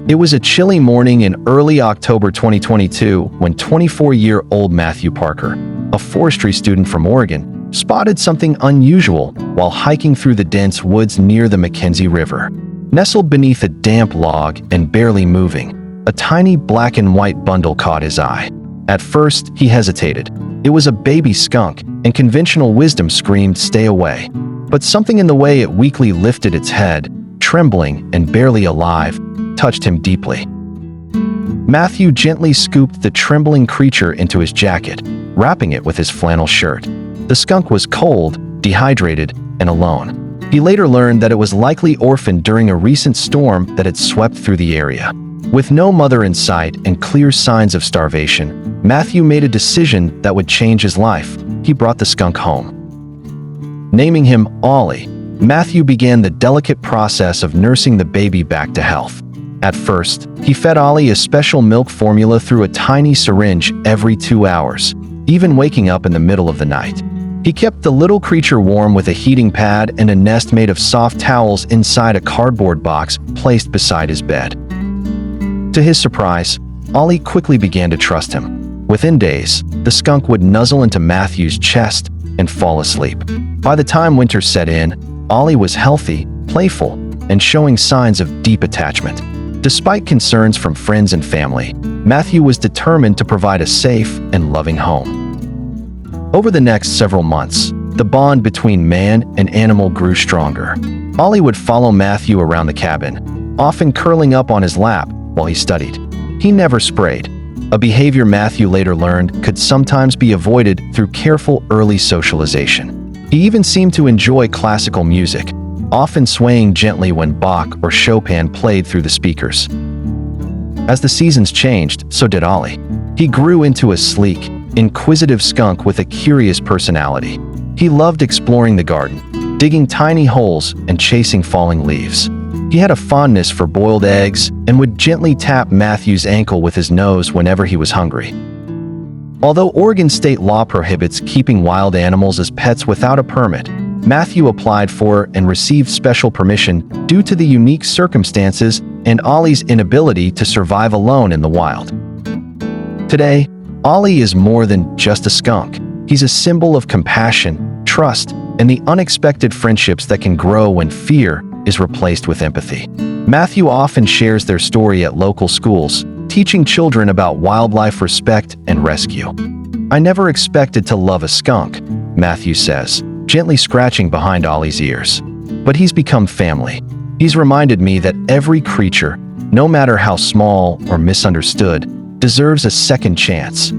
It was a chilly morning in early October 2022 when 24-year-old Matthew Parker, a forestry student from Oregon, spotted something unusual while hiking through the dense woods near the Mackenzie River. Nestled beneath a damp log and barely moving, a tiny black and white bundle caught his eye. At first, he hesitated. It was a baby skunk, and conventional wisdom screamed, "Stay away." But something in the way it weakly lifted its head, trembling and barely alive, touched him deeply. Matthew gently scooped the trembling creature into his jacket, wrapping it with his flannel shirt. The skunk was cold, dehydrated, and alone. He later learned that it was likely orphaned during a recent storm that had swept through the area. With no mother in sight and clear signs of starvation, Matthew made a decision that would change his life. He brought the skunk home. Naming him Ollie, Matthew began the delicate process of nursing the baby back to health. At first, he fed Ollie a special milk formula through a tiny syringe every 2 hours, even waking up in the middle of the night. He kept the little creature warm with a heating pad and a nest made of soft towels inside a cardboard box placed beside his bed. To his surprise, Ollie quickly began to trust him. Within days, the skunk would nuzzle into Matthew's chest and fall asleep. By the time winter set in, Ollie was healthy, playful, and showing signs of deep attachment. Despite concerns from friends and family, Matthew was determined to provide a safe and loving home. Over the next several months, the bond between man and animal grew stronger. Ollie would follow Matthew around the cabin, often curling up on his lap while he studied. He never sprayed, a behavior Matthew later learned could sometimes be avoided through careful early socialization. He even seemed to enjoy classical music, often swaying gently when Bach or Chopin played through the speakers. As the seasons changed, so did Ollie. He grew into a sleek, inquisitive skunk with a curious personality. He loved exploring the garden, digging tiny holes and chasing falling leaves. He had a fondness for boiled eggs and would gently tap Matthew's ankle with his nose whenever he was hungry. Although Oregon state law prohibits keeping wild animals as pets without a permit, Matthew applied for and received special permission due to the unique circumstances and Ollie's inability to survive alone in the wild. Today, Ollie is more than just a skunk. He's a symbol of compassion, trust, and the unexpected friendships that can grow when fear is replaced with empathy. Matthew often shares their story at local schools, teaching children about wildlife respect and rescue. "I never expected to love a skunk," Matthew says, gently scratching behind Ollie's ears. "But he's become family. He's reminded me that every creature, no matter how small or misunderstood, deserves a second chance."